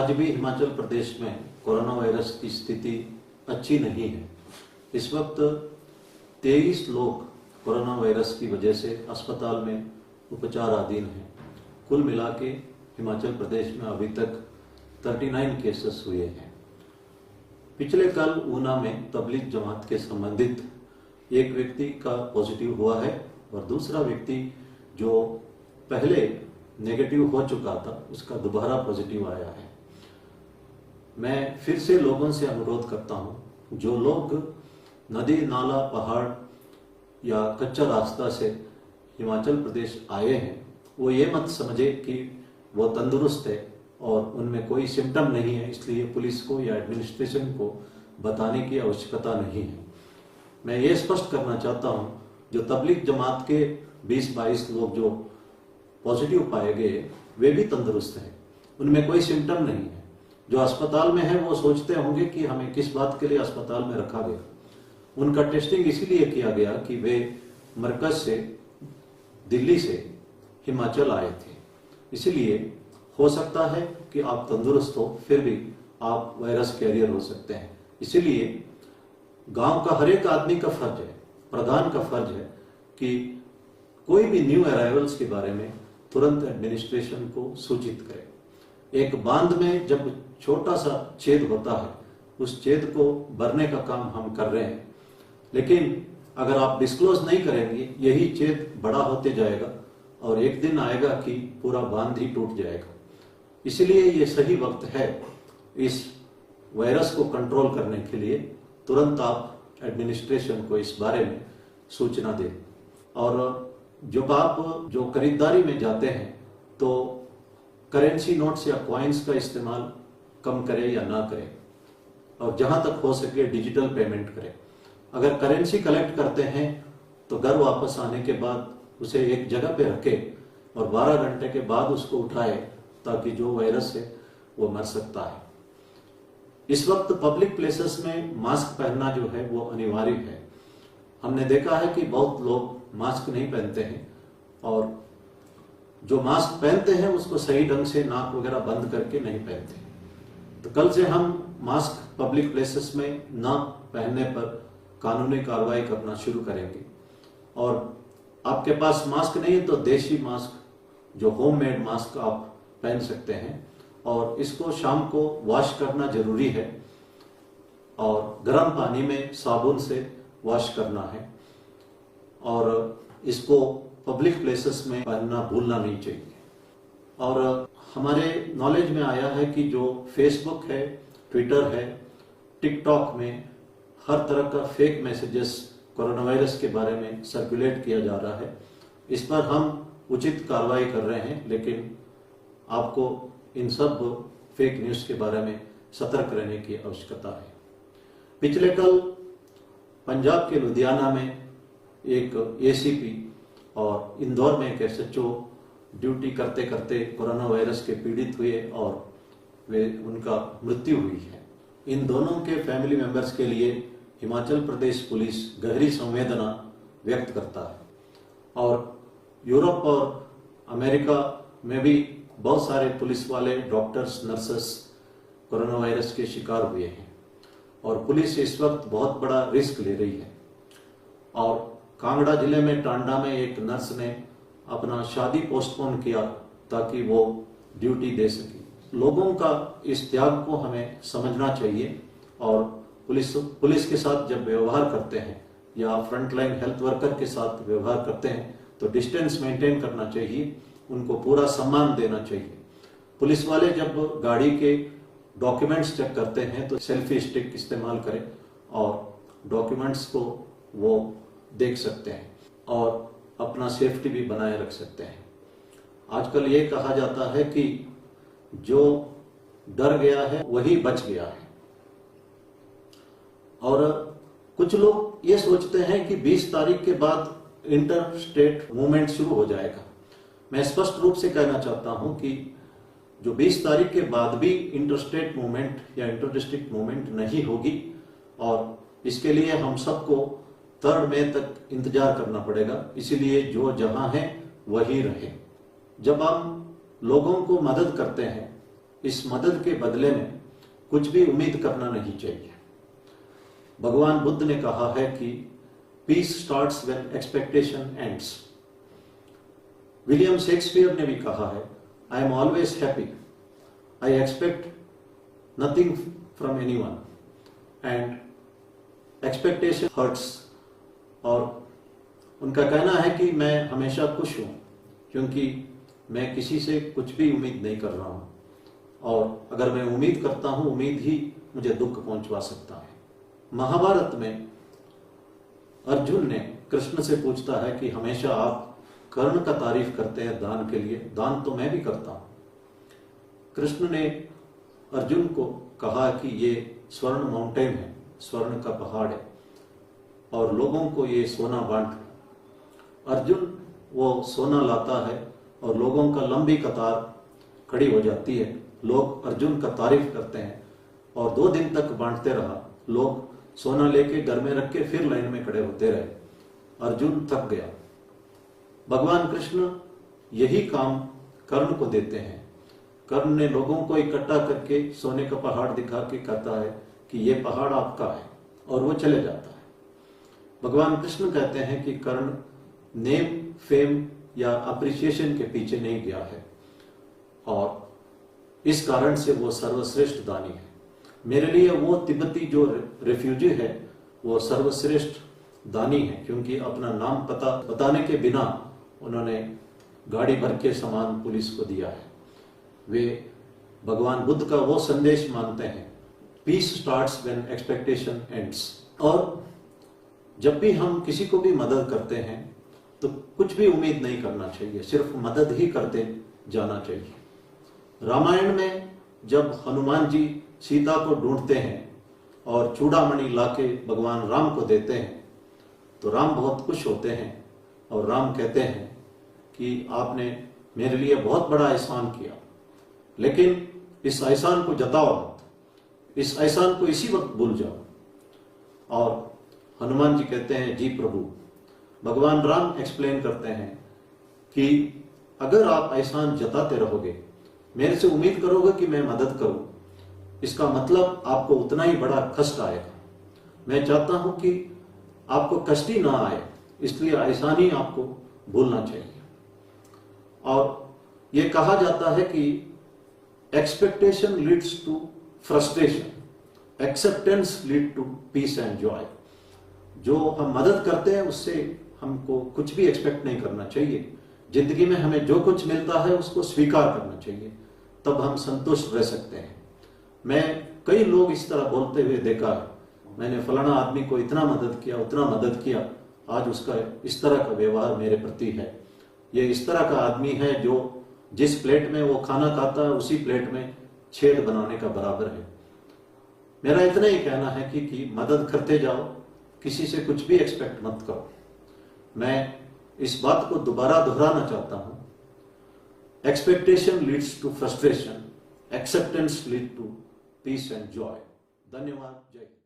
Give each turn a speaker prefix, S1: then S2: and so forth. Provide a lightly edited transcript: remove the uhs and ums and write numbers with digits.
S1: आज भी हिमाचल प्रदेश में कोरोना वायरस की स्थिति अच्छी नहीं है। इस वक्त 23 लोग कोरोना वायरस की वजह से अस्पताल में उपचाराधीन हैं। कुल मिला के हिमाचल प्रदेश में अभी तक 39 केसेस हुए हैं। पिछले कल ऊना में तबलीग जमात के संबंधित एक व्यक्ति का पॉजिटिव हुआ है और दूसरा व्यक्ति जो पहले नेगेटिव हो चुका था उसका दोबारा पॉजिटिव आया है। मैं फिर से लोगों से अनुरोध करता हूं, जो लोग नदी नाला पहाड़ या कच्चा रास्ता से हिमाचल प्रदेश आए हैं वो ये मत समझे कि वो तंदुरुस्त है और उनमें कोई सिम्टम नहीं है, इसलिए पुलिस को या एडमिनिस्ट्रेशन को बताने की आवश्यकता नहीं है। मैं ये स्पष्ट करना चाहता हूं, जो तबलीग जमात के 20-22 लोग जो पॉजिटिव पाए गए वे भी तंदुरुस्त हैं, उनमें कोई सिम्टम नहीं है। जो अस्पताल में है वो सोचते होंगे कि हमें किस बात के लिए अस्पताल में रखा गया। उनका टेस्टिंग इसीलिए किया गया कि वे मरकज से, दिल्ली से हिमाचल आए थे। इसलिए हो सकता है कि आप तंदुरुस्त हो फिर भी आप वायरस कैरियर हो सकते हैं। इसीलिए गांव का हर एक आदमी का फर्ज है, प्रधान का फर्ज है कि कोई भी न्यू अराइवल्स के बारे में तुरंत एडमिनिस्ट्रेशन को सूचित करें। एक बांध में जब छोटा सा छेद होता है उस छेद को भरने का काम हम कर रहे हैं, लेकिन अगर आप डिस्क्लोज नहीं करेंगे यही छेद बड़ा होते जाएगा और एक दिन आएगा कि पूरा बांध ही टूट जाएगा। इसलिए ये सही वक्त है इस वायरस को कंट्रोल करने के लिए तुरंत आप एडमिनिस्ट्रेशन को इस बारे में सूचना दें। और जब आप जो खरीदारी में जाते हैं तो करेंसी नोट्स या कॉइन्स का इस्तेमाल कम करें या ना करें, और जहां तक हो सके डिजिटल पेमेंट करें। अगर करेंसी कलेक्ट करते हैं तो घर वापस आने के बाद उसे एक जगह पे रखें और 12 घंटे के बाद उसको उठाए, ताकि जो वायरस है वो मर सकता है। इस वक्त पब्लिक प्लेसेस में मास्क पहनना जो है वो अनिवार्य है। हमने देखा है कि बहुत लोग मास्क नहीं पहनते हैं और जो मास्क पहनते हैं उसको सही ढंग से नाक वगैरह बंद करके नहीं पहनते। तो कल से हम मास्क पब्लिक प्लेसेस में ना पहनने पर कानूनी कार्रवाई करना शुरू करेंगे। और आपके पास मास्क नहीं है तो देशी मास्क, जो होममेड मास्क आप पहन सकते हैं, और इसको शाम को वॉश करना जरूरी है और गर्म पानी में साबुन से वॉश करना है। और इसको पब्लिक प्लेसेस में पहनना भूलना नहीं चाहिए। और हमारे नॉलेज में आया है कि जो फेसबुक है, ट्विटर है, टिकटॉक में हर तरह का फेक मैसेजेस कोरोना वायरस के बारे में सर्कुलेट किया जा रहा है। इस पर हम उचित कार्रवाई कर रहे हैं, लेकिन आपको इन सब फेक न्यूज के बारे में सतर्क रहने की आवश्यकता है। पिछले कल पंजाब के लुधियाना में एक एसीपी और इंदौर में एक एसएचओ ड्यूटी करते करते कोरोना वायरस के पीड़ित हुए और उनका मृत्यु हुई है। इन दोनों के फैमिली मेंबर्स के लिए हिमाचल प्रदेश पुलिस गहरी संवेदना व्यक्त करता है। और यूरोप और अमेरिका में भी बहुत सारे पुलिस वाले, डॉक्टर्स, नर्सेस कोरोना वायरस के शिकार हुए हैं और पुलिस इस वक्त बहुत बड़ा रिस्क ले रही है। और कांगड़ा जिले में टांडा में एक नर्स ने अपना शादी पोस्टपोन किया ताकि वो ड्यूटी दे सके। लोगों का इस त्याग को हमें समझना चाहिए और पुलिस के साथ जब व्यवहार करते हैं या फ्रंटलाइन हेल्थ वर्कर के साथ व्यवहार करते हैं तो डिस्टेंस मेंटेन करना चाहिए, उनको पूरा सम्मान देना चाहिए। पुलिस वाले जब गाड़ी के डॉक्यूमेंट्स चेक करते हैं तो सेल्फी स्टिक इस्तेमाल करें और डॉक्यूमेंट्स को वो देख सकते हैं और अपना सेफ्टी भी बनाए रख सकते हैं। आजकल ये कहा जाता है कि जो डर गया है वही बच गया है। और कुछ लोग ये सोचते हैं कि 20 तारीख के बाद इंटर स्टेट मूवमेंट शुरू हो जाएगा। मैं स्पष्ट रूप से कहना चाहता हूं कि जो 20 तारीख के बाद भी इंटर स्टेट मूवमेंट या इंटर डिस्ट्रिक्ट मूवमेंट नहीं होगी और इसके लिए हम सबको 3 मई तक इंतजार करना पड़ेगा। इसीलिए जो जहां है वही रहे। जब हम लोगों को मदद करते हैं इस मदद के बदले में कुछ भी उम्मीद करना नहीं चाहिए। भगवान बुद्ध ने कहा है कि peace starts when expectation ends. William Shakespeare ने भी कहा है, I am always happy, I expect nothing from anyone and expectation hurts. और उनका कहना है कि मैं हमेशा खुश हूं क्योंकि मैं किसी से कुछ भी उम्मीद नहीं कर रहा हूं, और अगर मैं उम्मीद करता हूं, उम्मीद ही मुझे दुख पहुंचवा सकता है। महाभारत में अर्जुन ने कृष्ण से पूछता है कि हमेशा आप कर्ण का तारीफ करते हैं दान के लिए, दान तो मैं भी करता हूं। कृष्ण ने अर्जुन को कहा कि ये स्वर्ण माउंटेन है, स्वर्ण का पहाड़ है, और लोगों को ये सोना बांट। अर्जुन वो सोना लाता है और लोगों का लंबी कतार खड़ी हो जाती है। लोग अर्जुन का तारीफ करते हैं और 2 दिन तक बांटते रहा। लोग सोना लेके घर में रख के फिर लाइन में खड़े होते रहे। अर्जुन थक गया। भगवान कृष्ण यही काम कर्ण को देते हैं। कर्ण ने लोगों को इकट्ठा करके सोने का पहाड़ दिखा के कहता है कि ये पहाड़ आपका है, और वो चले जाता है। भगवान कृष्ण कहते हैं कि कर्ण नेम फेम या अप्रिसिएशन के पीछे नहीं गया है, और इस कारण से वो सर्वश्रेष्ठ दानी है। मेरे लिए वो तिब्बती जो रेफ्यूजी है वो सर्वश्रेष्ठ दानी है, क्योंकि अपना नाम पता बताने के बिना उन्होंने गाड़ी भर के सामान पुलिस को दिया है। वे भगवान बुद्ध का वो संदेश मानते हैं, peace starts when expectation ends. और जब भी हम किसी को भी मदद करते हैं तो कुछ भी उम्मीद नहीं करना चाहिए, सिर्फ मदद ही करते जाना चाहिए। रामायण में जब हनुमान जी सीता को ढूंढते हैं और चूड़ामणि लाके भगवान राम को देते हैं तो राम बहुत खुश होते हैं, और राम कहते हैं कि आपने मेरे लिए बहुत बड़ा एहसान किया, लेकिन इस एहसान को जताओ मत, इस एहसान को इसी वक्त भूल जाओ। और हनुमान जी कहते हैं, जी प्रभु। भगवान राम एक्सप्लेन करते हैं कि अगर आप एहसान जताते रहोगे, मेरे से उम्मीद करोगे कि मैं मदद करूं, इसका मतलब आपको उतना ही बड़ा कष्ट आएगा। मैं चाहता हूं कि आपको कष्ट ही ना आए, इसलिए एहसान ही आपको भूलना चाहिए। और यह कहा जाता है कि expectation leads to frustration, acceptance lead to peace and joy. जो हम मदद करते हैं उससे हमको कुछ भी एक्सपेक्ट नहीं करना चाहिए। जिंदगी में हमें जो कुछ मिलता है उसको स्वीकार करना चाहिए, तब हम संतुष्ट रह सकते हैं। मैं कई लोग इस तरह बोलते हुए देखा है, मैंने फलाना आदमी को इतना मदद किया, उतना मदद किया, आज उसका इस तरह का व्यवहार मेरे प्रति है। ये इस तरह का आदमी है जो जिस प्लेट में वो खाना खाता है उसी प्लेट में छेद बनाने का बराबर है। मेरा इतना ही कहना है कि मदद करते जाओ, किसी से कुछ भी एक्सपेक्ट मत करो। मैं इस बात को दोबारा दोहराना चाहता हूं, expectation leads to frustration, acceptance lead to peace and joy. धन्यवाद। जय हिंद।